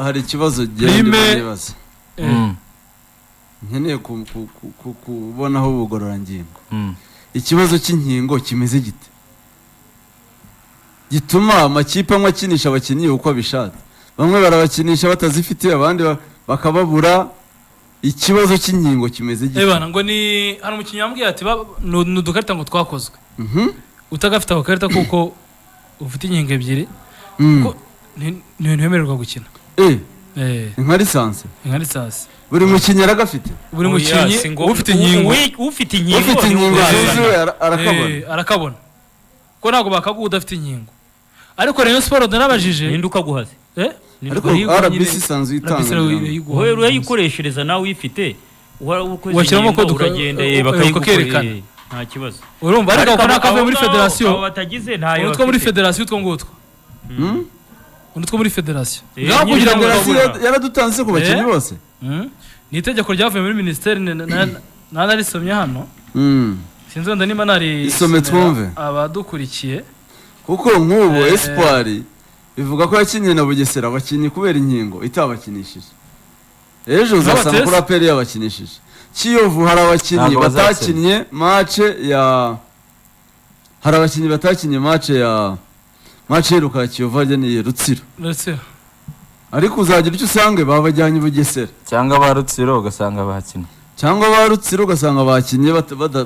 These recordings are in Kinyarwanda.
hari ikibazo nibaza nkeneye kubonaho ubugororangingo. Ikibazo cy'inkingo kimeze gite gituma amakipe amwe akinisha abakinnyi uko abishatse, bamwe barabakinisha batazifite abandi bakababura. Ikibazo cy'inkingo kimeze gite? Ebana ngo ni hano umukinnyi yambwiye ati nudukarita ngo twakozwe utagafite agakarita kuko ufite inkingo ebyiri ko ntiwemererwa gukina. Nka lisansi buri mukinnyi aragafite, buri mukinnyi ufite inkingo arakabona ko ntabwo bakaguha udafite inkingo. Ariko Rayon Sport narabajije hinduka guhaze ariko RBC isanzwe itanga urayikoreshereza nawe uyifite washyiramo ko uragenda bakayigukorera nta kibazo. Urumva ariko ko nakavuye muri federation batagize ntayo utwo muri federation utwo ngutwo utwo muri federation ngaho kugira ngo yaradutanze ku bakinnyi bose. Ni itegeko ryavuye muri ministeri narisomye hano sinzi wenda niba nari isome twumve abadukurikiye kuko nk'ubu Espoir bivuga ko yakinnye na Bugesera abakinnyi kubera inkingo itabakinishije. Ejo uzasanga kuri APR yabakinishije. Kiyovu hari abakinnyi batakinnye match ya Ruka Kiyovu ajyaniye Rutsiro. Ariko uzagira icyo usange babajyanye Bugesera cyangwa ba Rutsiro ugasanga bakinnye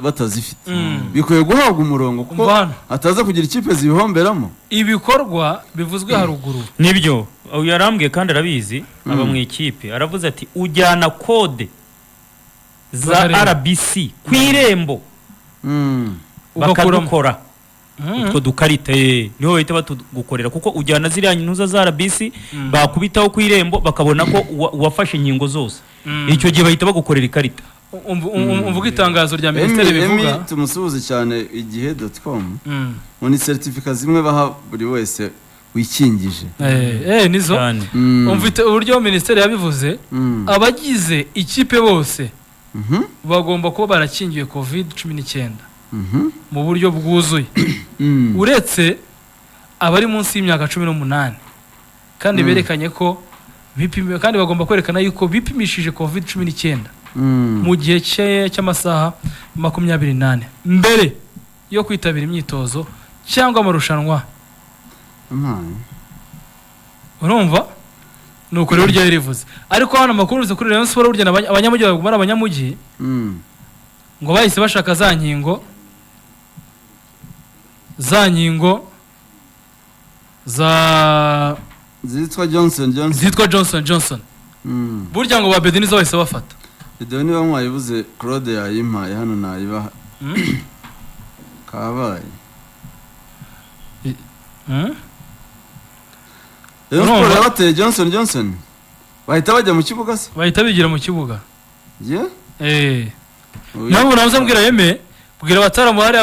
batazifite. Bikwiye guhabwa umurongo kuko ataza kugira ikipe zibihomberamo. Ibikorwa bivuzwe haruguru nibyo yarambwiye kandi arabizi aba mu ikipe aravuze ati ujyana kode za RBC ku irembo bakadukora utwo dukarita niho bahita batugukorera kuko ujyana ziriya ntuza za RBC bakubitaho ku irembo bakabona ko wafashe inkingo zose. Icyo gihe bahita bagukorera ikarita. Umvuga itangazo rya ministeri bivuga tumusuhuze cyane igihe.com muri certificate zimwe baha buri wese wikingije nizo umvite uburyo ministeri yabivuze abagize ikipe bose bagomba kuba barakingiwe COVID-19 mu buryo bwuzuye uretse abari munsi y'imyaka 18 kandi berekanye ko bipimiwe kandi bagomba kwerekana yuko bipimishije COVID-19 mu gihe cy'amasaha 28 mbere yo kwitabira imyitozo cyangwa amarushanwa. Urumva nuko rero ryo rivuze. Ariko hano makuru uze kuri Rayon Sport burya abanyamujyi bagumara abanyamujyi ngo bahise bashaka za nkingo zitwa Johnson burya ngo ba Bedenizo bahise bafata video niba mwayibuze Claude yayimpaye hano nayibaha kabaye Sport yabateye Johnson bahita bajya mu kibuga se bahita bigira mu kibuga nabo nabuze mbwira yeme bwira bataramu hari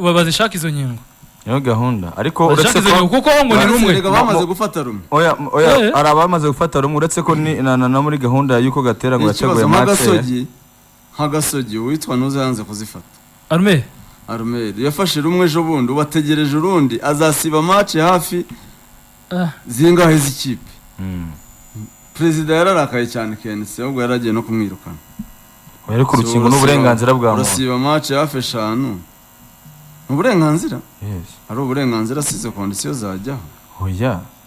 babazishaka izo nkingo yo gahunda. Ariko uretse ko kuko ngo ni rumwe bamaze gufata rumwe arabamaze gufata rumwe uretse ko na muri gahunda yuko gatera ngo yateguye match nk'agasogi witwa nuze yanze kuzifata. Armel yafashe rumwe ejo bundi ubategereje urundi azasiba match hafi zingahe z'ikipe. Perezida yararakaye cyane KNC ahubwo yaragiye no kumwirukana. Ariko urukingo n'uburenganzira bwa muntu urasiba match hafi 5 uburenganzira ari uburenganzira size condition zajyaho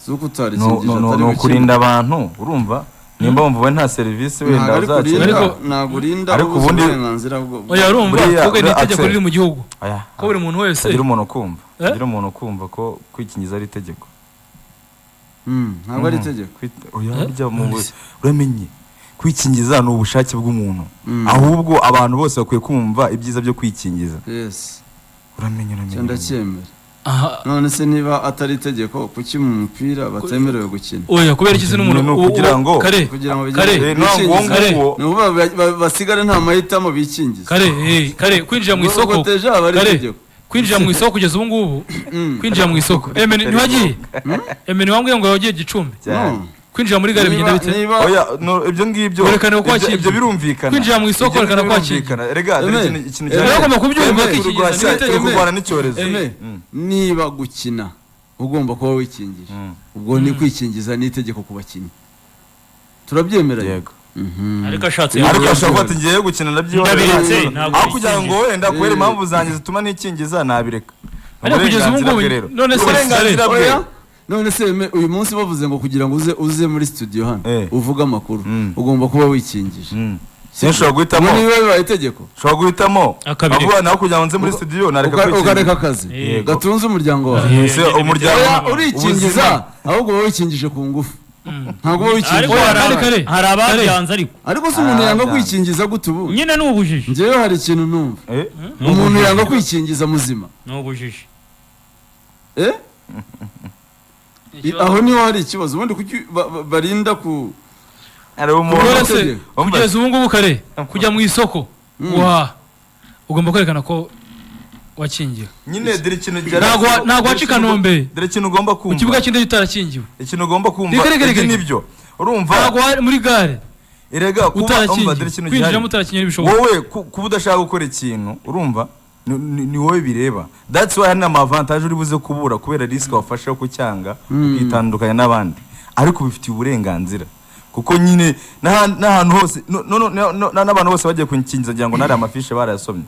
zuko utarikingije no kurinda abantu urumva nimba wumva nta service wenda uzakira nagurinda ariko ubundi uburenganzira bwo urumva kuko ni itegeko riri mu gihugu ko buri muntu wese agira umuntu kumva ko kwikingiza ari itegeko. Ntabwo ari itegeko uramenye kwikingiza no ubushake bw'umuntu ahubwo abantu bose bakwiye kumva ibyiza byo kwikingiza. uramenye ndacyemera. None se niba atari itegeko kuki mu mupira batemerewe gukina? Kubera iki n'umuntu kugira ngo basigare nta mahitamo bikingiza kare kwinjira mu isoko kwinjira mu isoko kugeza ubu ngubu kwinjira mu isoko ntiwagiye wambwiye ngo wagiye Gicumbi kwinjira muri gare bigenda bite? Ibyo ngibyo ibyo birumvikana kwinjira mu isoko rekana kwakira rega ikintu cyagomba kubyumva kurwana n'icyorezo. Niba gukina ugomba kuba wikingije ubwo ni kwikingiza n'itegeko ku bakinnyi turabyemeranye yego ariko ashatse ariko ashobora kuba ngiye gukina Ndabiretse, ntabwo aho kugira ngo wenda kubera impamvu zanjye zituma nikingiza nabireka ariko kugeza ubu ngubu none se uburenganzira bwe none se uyu munsi bavuze ngo kugira ngo uze muri studio hano uvuge amakuru ugomba kuba wikingije sinshobora guhitamo niba bibaye itegeko ushobora guhitamo avuga nawe kugira ngo nze muri studio nareka kwikingiza ukareka akazi gatunze umuryango wawe umuryango urikingiza ahubwo wowe wikingije ku ngufu ntabwo wowe wikingije hari ababyanze ariko se umuntu yanga kwikingiza gute ubu nyine ni ubujiji njyewe hari ikintu numva umuntu yanga kwikingiza muzima ni ubujiji aho niho hari ikibazo ubundi kuki barinda ku kugeza ubu ngubu kare kujya mu isoko ugomba kwerekana ko wakingiwe nyine dore ikintu ntabwo waca i Kanombe dore ikintu ugomba kumva ku kibuga cy'indege utarakingiwe ikintu ugomba kumva nibyo urumva ntabwo muri gare erega kuba dore ikintu kwinjiramo utarakingiwe ntibishoboka wowe kuba udashaka gukora ikintu urumva ni wowe bireba that's why hari n'amavantage uri buze kubura kubera risk wafashe ko cyanga ukitandukanya n'abandi ariko bifitiye uburenganzira kuko nyine n'ahantu hose n'abantu bose bagiye kwikingiza ngira ngo nari amafishe barayasomye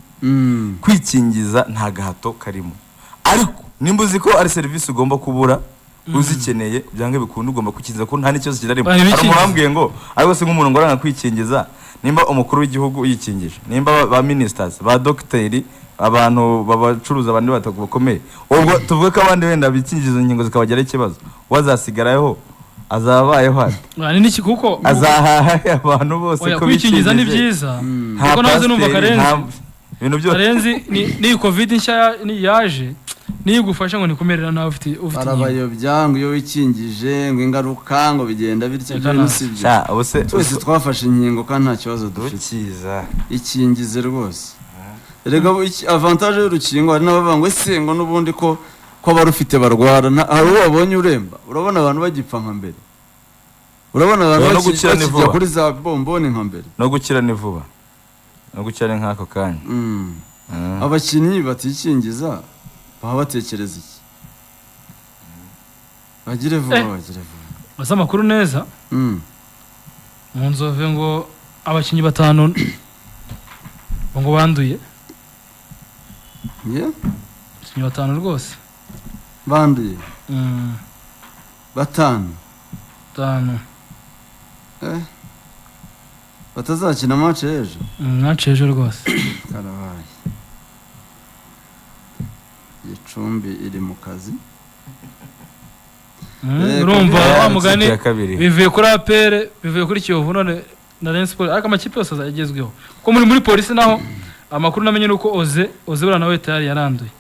kwikingiza nta gahato karimo ariko nimba uzi ko ari serivisi ugomba kubura uzikeneye byange bikunda ugomba kwikingiza ko nta n'ikibazo kirarimo hari umuntu wambwiye ngo ariko se nk'umuntu ngo aranga kwikingiza nimba umukuru w'igihugu yikingije nimba ba ministers ba docteurs abantu babacuruza abandi batakomeye ubwo tuvuge ko abandi wenda bikingiza inkingo zikabagera ikibazo wazasigarayeho azabayeho ni niki kuko azahaha abantu bose ko bikingiza ni byiza kuko nazo numva ibintu byose karenzi ni covid nshya yaje nigufasha ngo nikumerera nawe ufite arabayobya ngo iyo wikingije ngo ingaruka ngo bigenda bityo n'usibye twese twafashe inkingo kandi nta kibazo dufite ikingize rwose erega avantage y'urukingo hari n'abavuga ngo ese ngo n'ubundi ko abarufite barwara hari uwo wabonye uremba urabona abantu bagipfa nka mbere urabona abantu bakijya kuri za bomboni nka mbere no gukira ni vuba no gukira ni nk'ako kanya abakinnyi batikingiza baba batekereza iki bagire vuba basa amakuru neza mu nzove ngo abakinnyi 5 ngo banduye abakinnyi 5 rwose banduye 5 batazakina match ejo rwose karabaye Gicumbi iri mu kazi urumva wa mugani bivuye kuri APR bivuye kuri Kiyovu none na Rayon Sports ariko amakipe yose azagezweho kuko muri polisi naho amakuru namenye nuko Oze bura nawe tayari yaranduye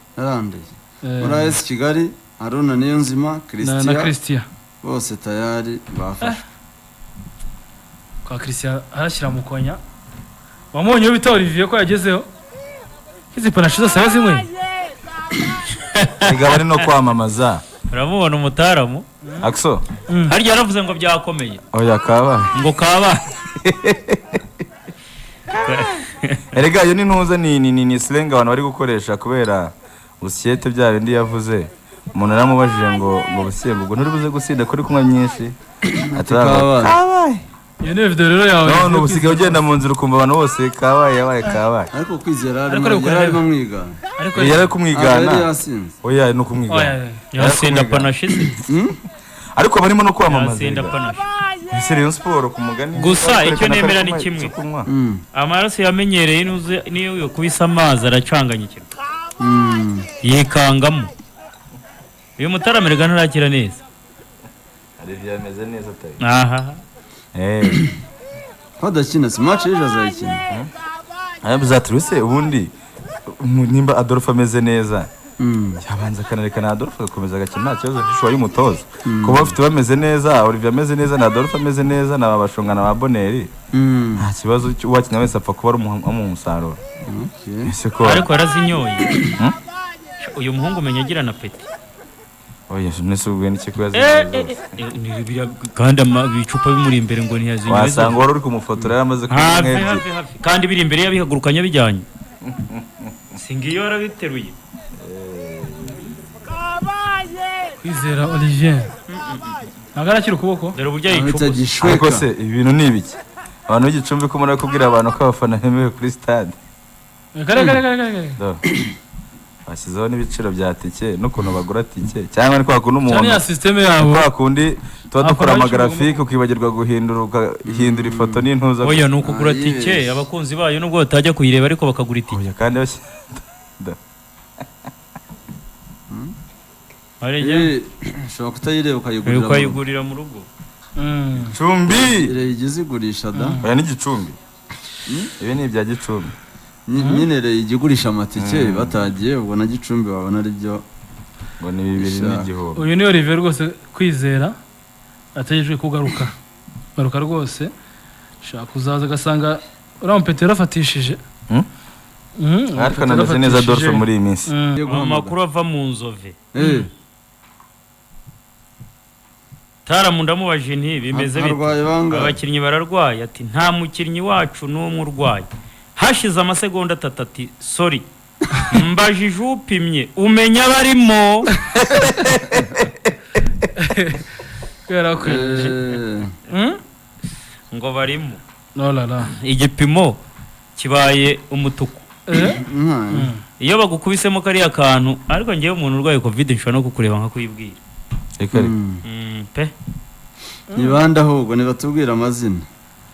muri AS Kigali Haruna Niyonzima Christian bose tayari bafashe kwa Christian arashyira mu konya wamonye bita Olivier ko yagezeho izi panashizo sawa zimwe igabari no kwamamaza uramubona umutaramu akso harya yaravuze ngo byakomeye oya kaba ngo kaba erega yo ni ntuza ni slang abantu bari gukoresha kubera usiete bya bindi yavuze umuntu aramubajije ngo busiye ngo nturi buze gusinda kuri kunywa myinshi ataba iyo ni video rero yawe none ubusigaye ugenda mu nzira ukumva abantu bose kabaye yabaye kabaye ariko kwizera ari mu mwigana ariko yari kumwigana oya no kumwigana yasinda panashisi ariko barimo no kwamamaza yasinda panashi ese Rayon Sports ku mugani gusa icyo nemera ni kimwe amaraso yamenyereye niyo yo kubisa amazi aracanganyikira yikangamo uyu mutaramerega ntarakira neza ari byameze neza tayi aha hadakina match ejo azayikina bizaturuse ubundi nimba Adolphe ameze neza yabanza kanarekana Adolphe agakomeza agakina nta kibazo cy'ishoboye y'umutoza kuba bafite bameze neza Olivier ameze neza na Adolphe ameze neza na babashonga na baboneri nta kibazo wakinya wese apfa kuba ari umusaruro ariko yarazinyoye uyu muhungu umenya agira na peti oya nesubwe n'ikikuyaza kandi ibicupa bimuri imbere ngo ntiyazinyoye wasanga wari uri kumufotora yaramaze kumwebye kandi biri imbere yabihagurukanya bijyanye singiyo yarabiteruye Kwizera Olivier ntabwo arakira ukuboko dore uburyo Ahita yicuguza gishweka. ariko se ibintu ni ibiki abantu b'igicumbi ko muri kubwira abantu ko abafana bemewe kuri stade kare Do. bashyizeho n'ibiciro bya tike n'ukuntu bagura tike cyangwa ni kwa kundi cyane umuntu ya systeme yabo kwa kundi tuba dukora Abafana amagrafike ukibagirwa guhindura ifoto n'intuza oya ni ukugura Ah, tike yes. abakunzi bayo nubwo batajya kuyireba ariko bakagura itike Oya, kandi ushobora kutayireba ukayigurira mu rugo. ukayigurira mu rugo Gicumbi Igize igurisha da oya ni Gicumbi ibi ni ibya Gicumbi nyine ijya igurisha amatike batagiye ubwo na Gicumbi wabona ari byo ngo ni 2 n'igihumbi uyu ni Olivier rwose Kwizera ategejwe kugaruka rwose shaka kuzaza agasanga uriya mupetero afatishije ariko nameze neza Adolphe muri iyi minsi amakuru ava mu nzove Taramu ndamubajije nti bimeze bite arwaye bangahe abakinnyi bararwaye ati nta mukinnyi wacu n'umwe urwaye hashize amasegonda 3 ati sorry mbajije upimye umenya barimo ngo barimo no igipimo kibaye umutuku iyo bagukubisemo kariya kantu ariko ngewe umuntu urwaye covid nshobora no kukureba nkakwibwira pe nibande ahubwo nibatubwira amazina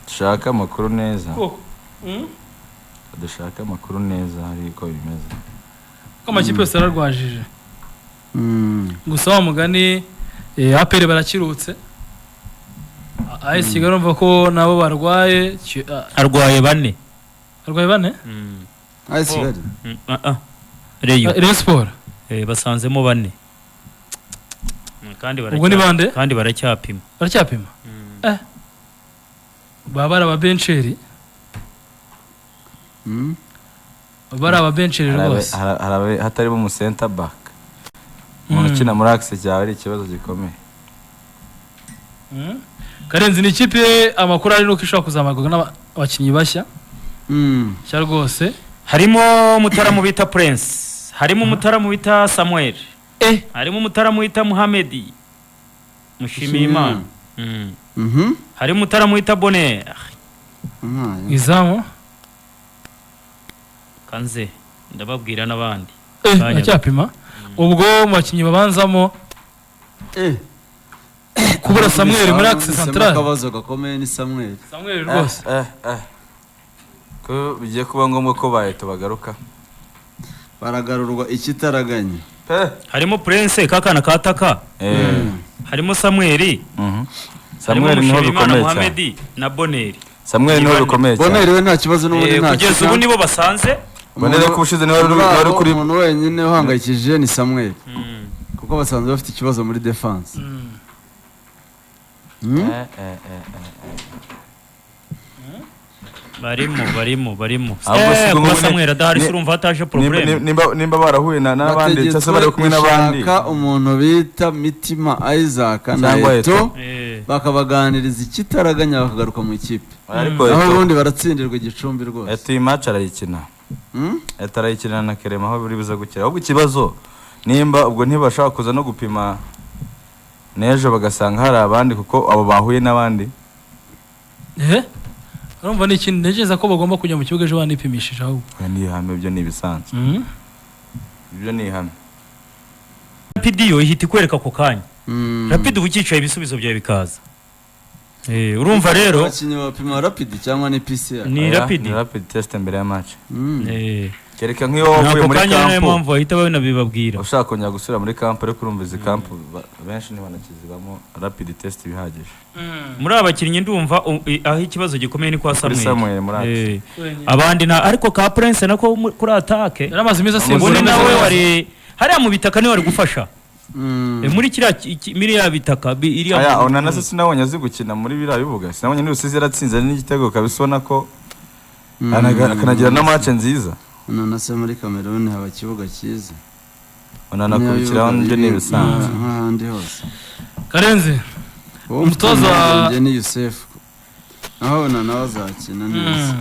dushaka amakuru neza dushaka amakuru neza ariko bimeze ko amakipe yose ararwajije gusa wa mugani APR barakirutse AS Kigali urumva ko nabo barwaye arwaye bane AS Kigali Rayon Sport basanzemo bane kandi ubwo ni bande kandi baracyapima baba ari ababencheri bari ababencheri rwose hatarimo umu center back umuntu ukina muri axe cyawe ari ikibazo gikomeye Karenzi ni ikipe amakuru ari nuko ishobora kuzamarwa n'abakinnyi bashya cya rwose harimo umutaramu bita Prince harimo umutaramu bita Samuel harimo umutaramu bita Muhamedi Mushimiyimana harimo umutaramu bita Bonheur izamu kanze ndababwira n'abandi acyapima ubwo mu bakinnyi babanzamo kubura Samuel muri axe central akabazo gakomeye ni Samuel rwose ko bigiye kuba ngombwa ko bahita bagaruka baragarurwa ikitaraganya harimo Prince kakana kataka harimo Samuel Samuel niho bikomeye Muhamedi na Bonheur Samuel niho bikomeye cyane Bonheur we nta kibazo n'ubundi nta kugeza ubu nibo basanze Bonheur ko ushize niho wari kuri umuntu wenyine uhangayikishije ni Samuel kuko basanzwe bafite ikibazo muri defense barimo Samuel adahari urumva hataje problem nimba barahuye n'abandi cyase bari kumwe n'abandi umuntu bita Mitima Isaac na Eto bakabaganiriza ikitaraganya bakagaruka mu ikipe aho ubundi baratsindirwa Igicumbi rwose Eto iyi match arayikina Eto arayikina na Kerema aho buri buza gukira ahubwo ikibazo nimba ubwo ntibashaka kuza no gupima nejo bagasanga hari abandi kuko abo bahuye n'abandi urumva ni ikintu ntekereza ko bagomba kujya mu kibuga ejo banipimishije ahubwo ni ihame ibyo ni ibisanzwe ibyo ni ihame Rapid yo ihita ikwereka ako kanya Rapid ubukicaye ibisubizo byawe bikaza urumva rero abakinnyi bapima Rapid cyangwa ni PCR ni Rapid test mbere ya match kereka nk'iyo wavuye muri camp niyo mpamvu bahita babibabwira ushaka kongera gusubira muri camp ariko urumva izi camp benshi ntibanakizibamo Rapid test bihagije muri abakinnyi ndumva aho ikibazo gikomeye ni kwa Samuel muri abandi na ariko ka Prince nako kuri attaque yaramaze imeze ubundi nawe wari hariya mu bitaka ni wari gufasha muri kiriya bitaka iriya Onana se sinabonye azi gukina muri biriya bibuga sinabonye n'Urusizi yaratsinze n'igitego kabisona ko akanagira na match nziza Onana se muri Cameroon haba kibuga cyiza Onana kurikiraho nje n'ibisanzwe nk'ahandi hose Karenzi umutoza wa Youssef aho Onana azakina neza